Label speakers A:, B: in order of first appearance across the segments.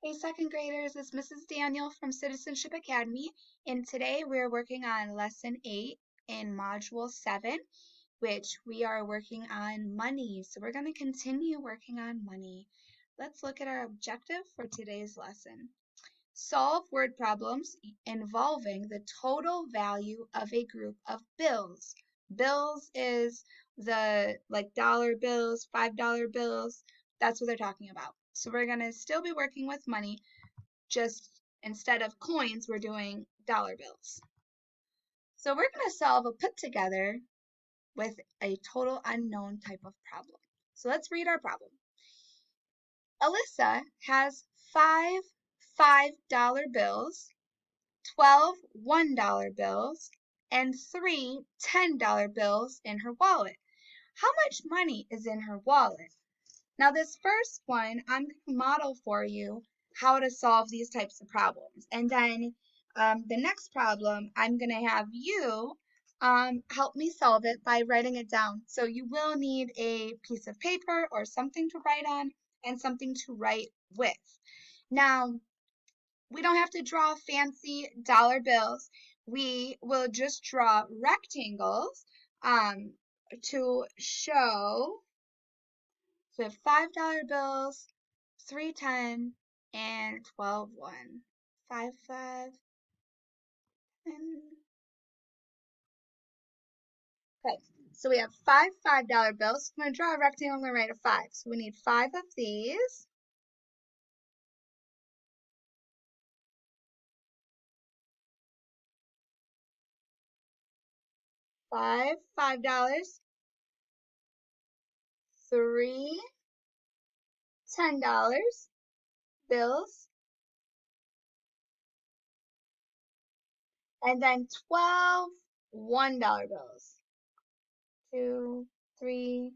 A: Hey second graders, it's Mrs. Daniel from Citizenship Academy, and today we're working on Lesson 8 in Module 7, which we are working on money. So we're going to continue working on money. Let's look at our objective for today's lesson. Solve word problems involving the total value of a group of bills. Bills is the dollar bills, $5 bills. That's what they're talking about. So we're going to still be working with money, just instead of coins, we're doing dollar bills. So we're going to solve a put together with a total unknown type of problem. So let's read our problem. Alyssa has 5 $5 bills, 12 $1 bills, and 3 $10 bills in her wallet. How much money is in her wallet? Now this first one, I'm going to model for you how to solve these types of problems. And then the next problem, I'm going to have you help me solve it by writing it down. So you will need a piece of paper or something to write on and something to write with. Now, we don't have to draw fancy dollar bills. We will just draw rectangles to show. So we have $5 bills, 3 $10, and 12 $1. 5 5 and okay. So we have 5 $5 bills. I'm going to draw a rectangle. I'm going to write a 5. So we need 5 of these. $5 3 $10 bills, and then 12 $1 bills. 2, 3,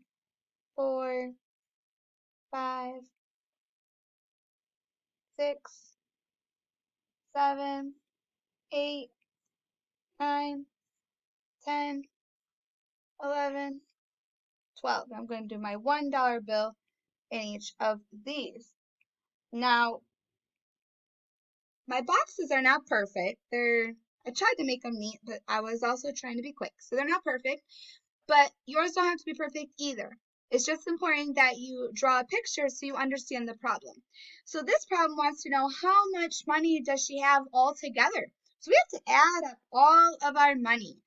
A: 4, 5, 6, 7, 8, 9, 10, 11, 12. I'm going to do my $1 bill in each of these. Now, my boxes are not perfect. I tried to make them neat, but I was also trying to be quick. So they're not perfect, but yours don't have to be perfect either. It's just important that you draw a picture so you understand the problem. So this problem wants to know how much money does she have all together. So we have to add up all of our money.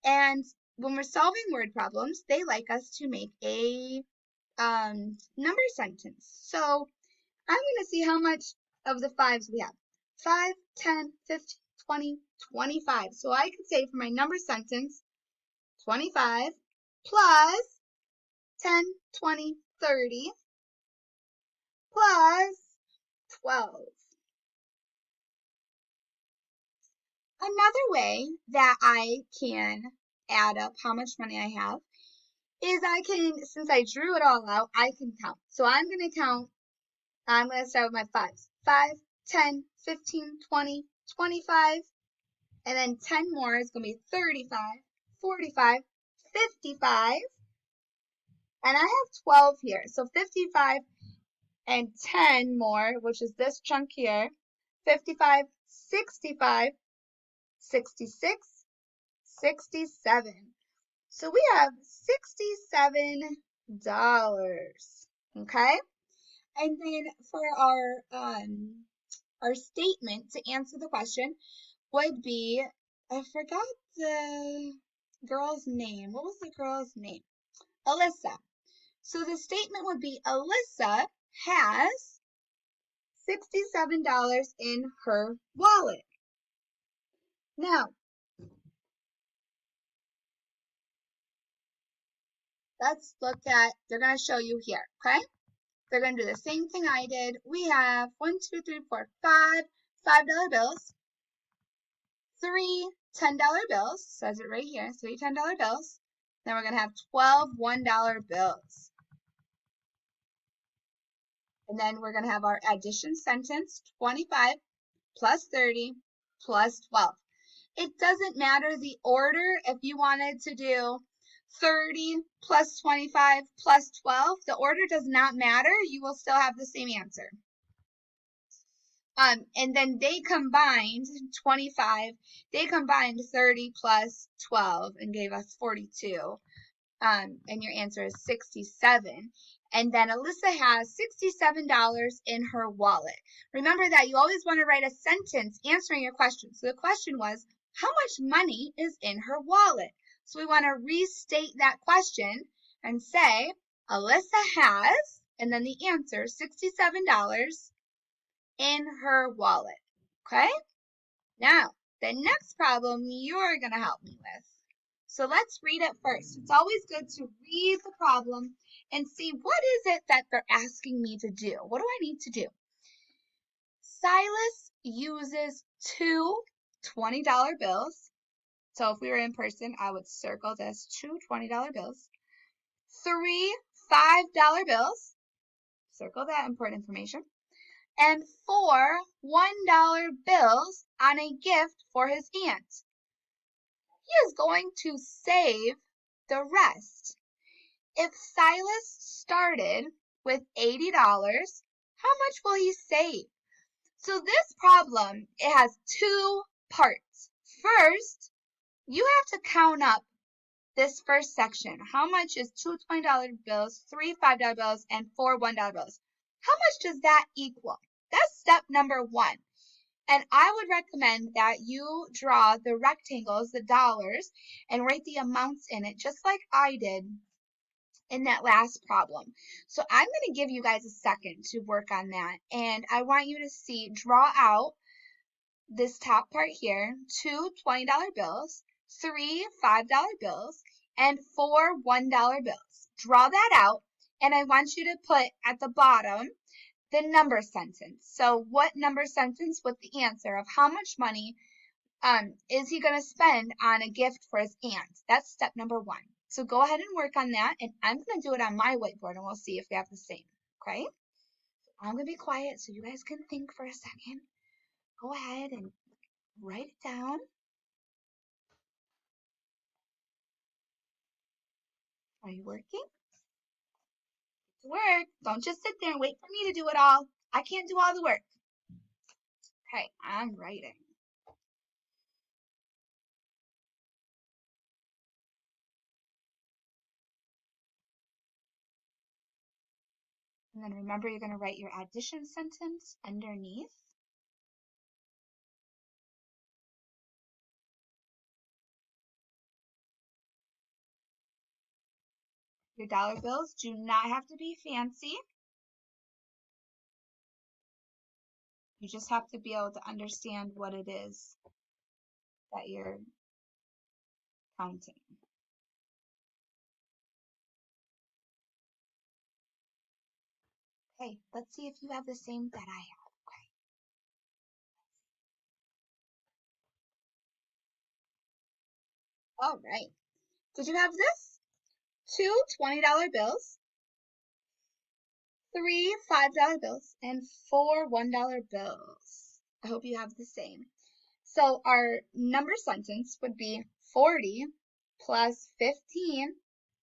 A: And when we're solving word problems, they like us to make a number sentence. So I'm going to see how much of the 5s we have. 5, 10, 15, 20, 25. So I could say for my number sentence, 25 plus 10, 20, 30 plus 12. Another way that I can add up how much money I have is since I drew it all out, I can count. So I'm going to count. I'm going to start with my 5s. 5, 10, 15, 20, 25, and then 10 more is going to be 35, 45, 55, and I have 12 here. So 55 and 10 more, which is this chunk here, 55, 65, 66, 67. So we have $67, okay? And then for our statement to answer the question would be, I forgot the girl's name. What was the girl's name? Alyssa. So the statement would be Alyssa has $67 in her wallet. Now, let's look at, they're going to show you here, okay? They're going to do the same thing I did. We have 1, 2, 3, 4, 5 $5 bills, 3 $10 bills, says it right here, 3 $10 bills. Then we're going to have 12 $1 bills. And then we're going to have our addition sentence, 25 plus 30 plus 12. It doesn't matter the order. If you wanted to do 30 plus 25 plus 12, the order does not matter. You will still have the same answer. And then they combined 25. They combined 30 plus 12 and gave us 42. And your answer is 67. And then Alyssa has $67 in her wallet. Remember that you always want to write a sentence answering your question. So the question was, how much money is in her wallet? So we want to restate that question and say, Alyssa has, and then the answer, $67 in her wallet. Okay? Now, the next problem you're going to help me with. So let's read it first. It's always good to read the problem and see what is it that they're asking me to do. What do I need to do? Silas uses two $20 bills. So if we were in person, I would circle this, two $20 bills. Three $5 bills. Circle that important information. And four $1 bills on a gift for his aunt. He is going to save the rest. If Silas started with $80, how much will he save? So this problem, it has two parts. First, you have to count up this first section. How much is two $20 bills, three $5 bills, and four $1 bills? How much does that equal? That's step number one. And I would recommend that you draw the rectangles, the dollars, and write the amounts in it, just like I did in that last problem. So I'm going to give you guys a second to work on that. And I want you to see, draw out this top part here, two $20 bills, three $5 bills, and four $1 bills. Draw that out, and I want you to put at the bottom the number sentence. So what number sentence with the answer of how much money is he going to spend on a gift for his aunt? That's step number one. So go ahead and work on that, and I'm going to do it on my whiteboard, and we'll see if we have the same, okay? I'm going to be quiet so you guys can think for a second. Go ahead and write it down. Are you working? Work. Don't just sit there and wait for me to do it all. I can't do all the work. Okay, I'm writing. And then remember, you're going to write your addition sentence underneath. Your dollar bills do not have to be fancy. You just have to be able to understand what it is that you're counting. Okay, let's see if you have the same that I have. Okay. All right. Did you have this? Two $20 bills, three $5 bills, and four $1 bills. I hope you have the same. So our number sentence would be 40 plus 15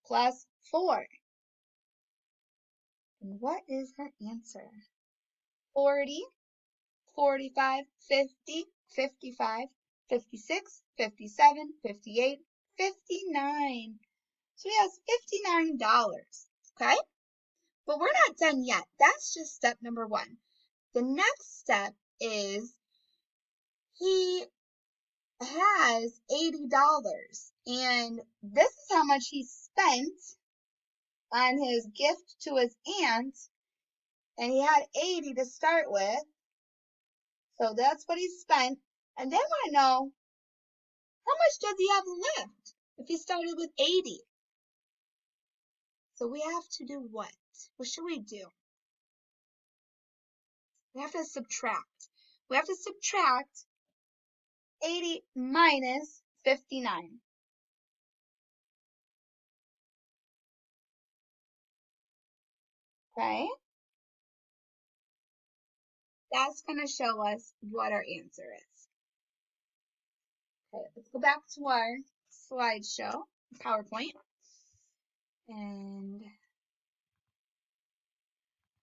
A: plus 4. And what is her answer? 40, 45, 50, 55, 56, 57, 58, 59. So he has $59, okay? But we're not done yet. That's just step number one. The next step is he has $80, and this is how much he spent on his gift to his aunt, and he had 80 to start with. So that's what he spent. And then I want to know, how much does he have left if he started with 80? So we have to do what? What should we do? We have to subtract. We have to subtract 80 minus 59. Okay? That's going to show us what our answer is. Okay, let's go back to our slideshow, PowerPoint. And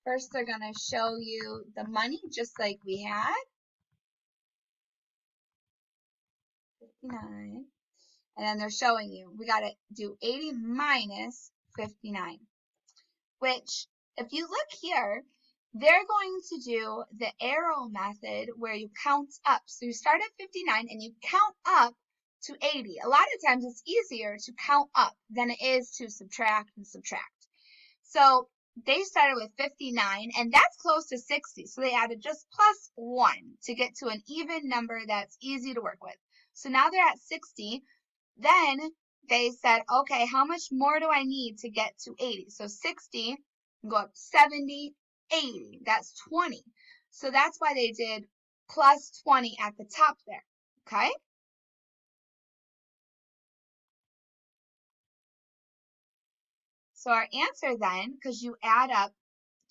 A: First, they're going to show you the money just like we had. 59. And then they're showing you, we got to do 80 minus 59, which if you look here, they're going to do the arrow method where you count up. So you start at 59 and you count up to 80. A lot of times it's easier to count up than it is to subtract and subtract. So they started with 59 and that's close to 60. So they added just plus 1 to get to an even number that's easy to work with. So now they're at 60. Then they said, okay, how much more do I need to get to 80? So 60, go up 70, 80. That's 20. So that's why they did plus 20 at the top there, okay? So our answer then, because you add up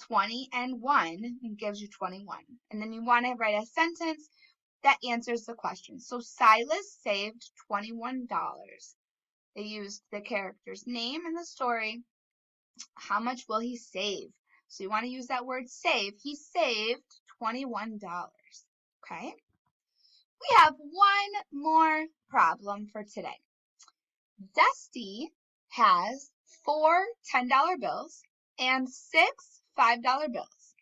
A: 20 and 1, it gives you 21. And then you want to write a sentence that answers the question. So Silas saved $21. They used the character's name in the story. How much will he save? So you want to use that word save. He saved $21. Okay? We have one more problem for today. Dusty has 4 $10 bills and 6 $5 bills.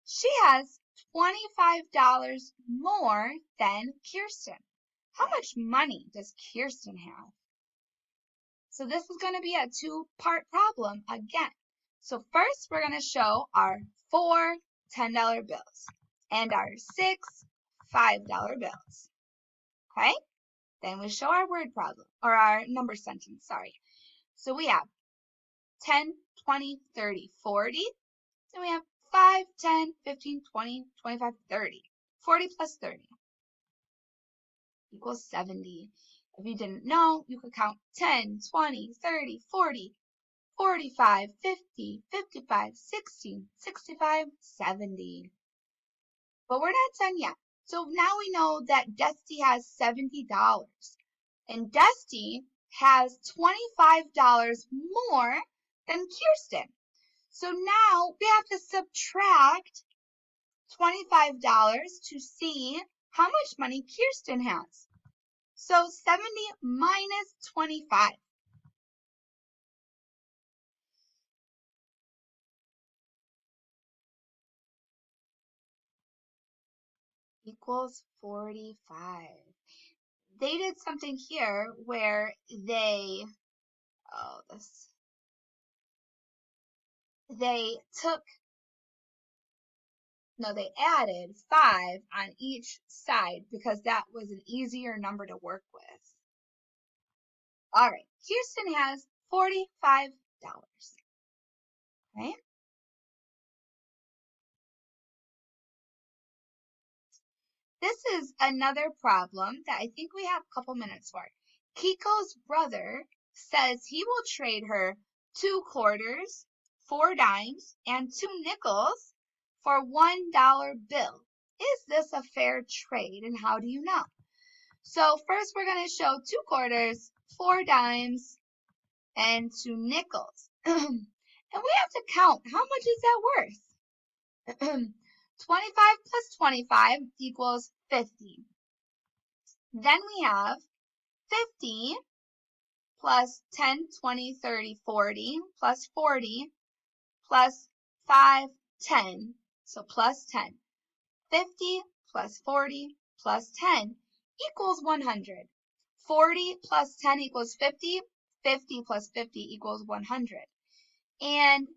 A: She has $25 more than Kirsten. How much money does Kirsten have? So this is going to be a two-part problem again. So first we're going to show our 4 $10 bills and our 6 $5 bills. Okay? Then we show our word problem, or our number sentence, sorry. So we have 10, 20, 30, 40. Then we have 5, 10, 15, 20, 25, 30. 40 plus 30 equals 70. If you didn't know, you could count 10, 20, 30, 40, 45, 50, 55, 60, 65, 70. But we're not done yet. So now we know that Dusty has $70 and Dusty has $25 more than Kirsten. So now we have to subtract $25 to see how much money Kirsten has. So 70 minus 25. Equals 45. They did something here where they added 5 on each side because that was an easier number to work with. All right, Kirsten has $45. Okay. This is another problem that I think we have a couple minutes for. Kiko's brother says he will trade her 2 quarters, 4 dimes, and 2 nickels for $1 bill. Is this a fair trade, and how do you know? So first we're going to show 2 quarters, 4 dimes, and 2 nickels. And we have to count, how much is that worth? 25 plus 25 equals 50. Then we have 50 plus 10, 20, 30, 40 plus 40 plus 5, 10. So plus 10. 50 plus 40 plus 10 equals 100. 40 plus 10 equals 50. 50 plus 50 equals 100. And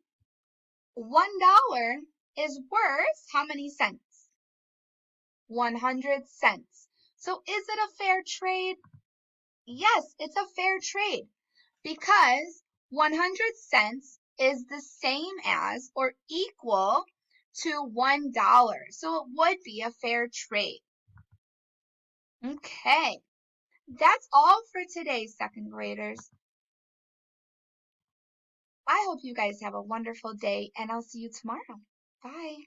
A: $1 is worth how many cents? 100 cents. So is it a fair trade? Yes, it's a fair trade because 100 cents is the same as or equal to $1. So it would be a fair trade. Okay, that's all for today, second graders. I hope you guys have a wonderful day and I'll see you tomorrow. Bye.